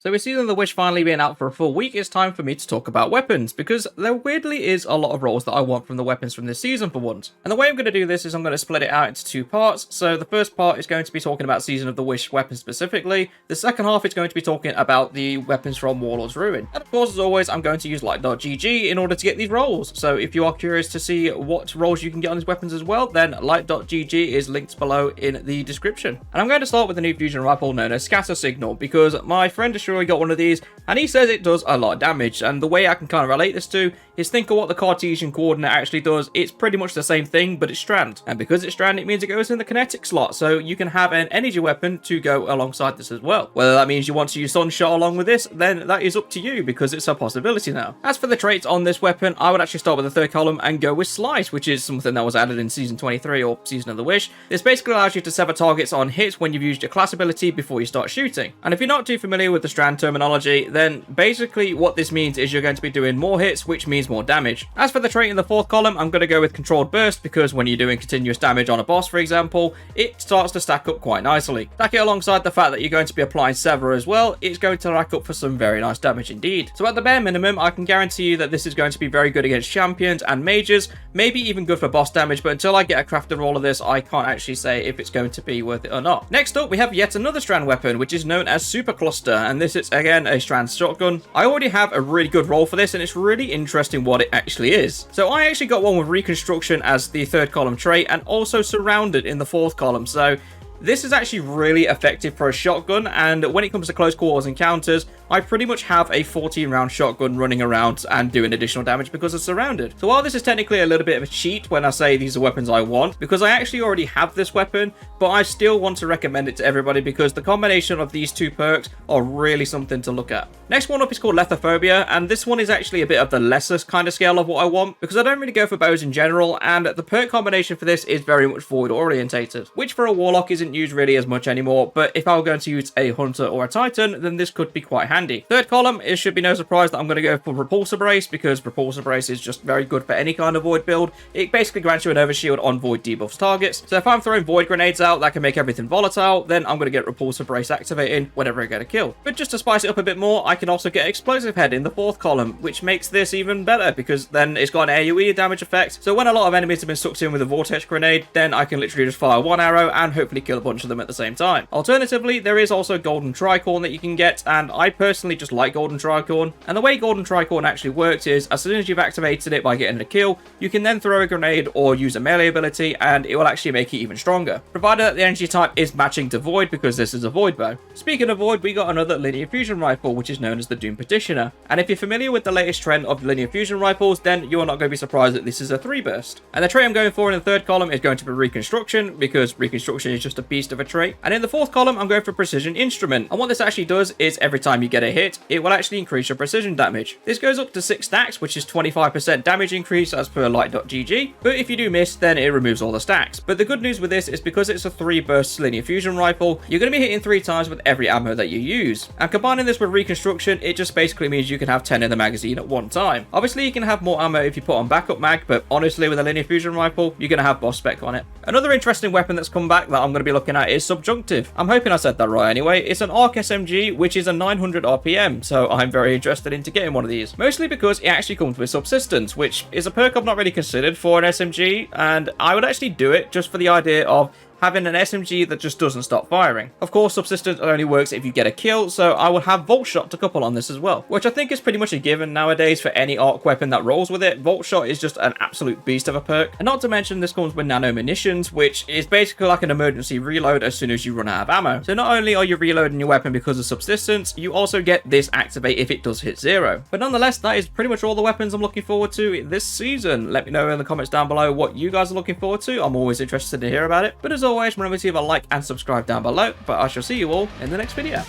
So with Season of the Wish finally being out for a full week, it's time for me to talk about weapons, because there weirdly is a lot of roles that I want from the weapons from this season for once. And the way I'm going to do this is I'm going to split it out into two parts. So the first part is going to be talking about Season of the Wish weapons specifically. The second half is going to be talking about the weapons from Warlord's Ruin. And of course, as always, I'm going to use light.gg in order to get these roles. So if you are curious to see what roles you can get on these weapons as well, then light.gg is linked below in the description. And I'm going to start with a new fusion rifle known as Scatter Signal, because my friend has surely got one of these, and he says it does a lot of damage. And the way I can kind of relate this to is think of what the Cartesian coordinate actually does. It's pretty much the same thing, but it's strand. And because it's strand, it means it goes in the kinetic slot, so you can have an energy weapon to go alongside this as well. Whether that means you want to use Sunshot along with this, then that is up to you, because it's a possibility now. As for the traits on this weapon, I would actually start with the third column and go with Slice, which is something that was added in Season 23 or Season of the Wish. This basically allows you to sever targets on hits when you've used your class ability before you start shooting. And if you're not too familiar with the strand terminology, then basically what this means is you're going to be doing more hits, which means more damage. As for the trait in the fourth column, I'm going to go with Controlled Burst, because when you're doing continuous damage on a boss, for example, it starts to stack up quite nicely. Stack it alongside the fact that you're going to be applying Sever as well, it's going to rack up for some very nice damage indeed. So at the bare minimum, I can guarantee you that this is going to be very good against champions and mages, maybe even good for boss damage, but until I get a crafted roll of this, I can't actually say if it's going to be worth it or not. Next up, we have yet another strand weapon, which is known as Supercluster, and this is again a strand shotgun. I already have a really good roll for this, and it's really interesting what it actually is. So I actually got one with Reconstruction as the third column trait, and also Surrounded in the fourth column. So this is actually really effective for a shotgun, and when it comes to close quarters encounters, I pretty much have a 14-round shotgun running around and doing additional damage because it's surrounded. So while this is technically a little bit of a cheat when I say these are weapons I want, because I actually already have this weapon, but I still want to recommend it to everybody because the combination of these two perks are really something to look at. Next one up is called Lethophobia, and this one is actually a bit of the lesser kind of scale of what I want, because I don't really go for bows in general, and the perk combination for this is very much void orientated, which for a warlock isn't used really as much anymore, but if I were going to use a hunter or a titan, then this could be quite handy. Third column, it should be no surprise that I'm going to go for Repulsor Brace, because Repulsor Brace is just very good for any kind of void build. It basically grants you an overshield on void debuffs targets, so if I'm throwing void grenades out that can make everything volatile, then I'm going to get Repulsor Brace activating whenever I get a kill. But just to spice it up a bit more, I can also get Explosive Head in the fourth column, which makes this even better, because then it's got an AoE damage effect, so when a lot of enemies have been sucked in with a Vortex Grenade, then I can literally just fire one arrow and hopefully kill a bunch of them at the same time. Alternatively, there is also Golden Tricorn that you can get, and I personally just like Golden Tricorn. And the way Golden Tricorn actually works is, as soon as you've activated it by getting a kill, you can then throw a grenade or use a melee ability, and it will actually make it even stronger, provided that the energy type is matching to Void, because this is a Void bow. Speaking of Void, we got another linear fusion rifle, which is known as the Doom Petitioner. And if you're familiar with the latest trend of linear fusion rifles, then you're not going to be surprised that this is a 3-burst. And the trait I'm going for in the third column is going to be Reconstruction, because Reconstruction is just a beast of a trait. And in the fourth column, I'm going for Precision Instrument. And what this actually does is every time you get a hit, it will actually increase your precision damage. This goes up to 6 stacks, which is 25% damage increase as per light.gg. But if you do miss, then it removes all the stacks. But the good news with this is because it's a 3-burst linear fusion rifle, you're going to be hitting 3 times with every ammo that you use. And combining this with Reconstruction, it just basically means you can have 10 in the magazine at one time. Obviously, you can have more ammo if you put on backup mag, but honestly, with a linear fusion rifle, you're going to have boss spec on it. Another interesting weapon that's come back that I'm going to be looking at is Subjunctive. I'm hoping I said that right anyway. It's an arc SMG, which is a 900 RPM, so I'm very interested into getting one of these. Mostly because it actually comes with Subsistence, which is a perk I've not really considered for an SMG, and I would actually do it just for the idea of having an SMG that just doesn't stop firing. Of course, Subsistence only works if you get a kill, so I will have Volt Shot to couple on this as well, which I think is pretty much a given nowadays for any arc weapon that rolls with it. Volt Shot is just an absolute beast of a perk. And not to mention, this comes with Nano Munitions, which is basically like an emergency reload as soon as you run out of ammo. So not only are you reloading your weapon because of Subsistence, you also get this activate if it does hit 0. But nonetheless, that is pretty much all the weapons I'm looking forward to this season. Let me know in the comments down below what you guys are looking forward to. I'm always interested to hear about it. But as always, remember to leave a like and subscribe down below, but I shall see you all in the next video.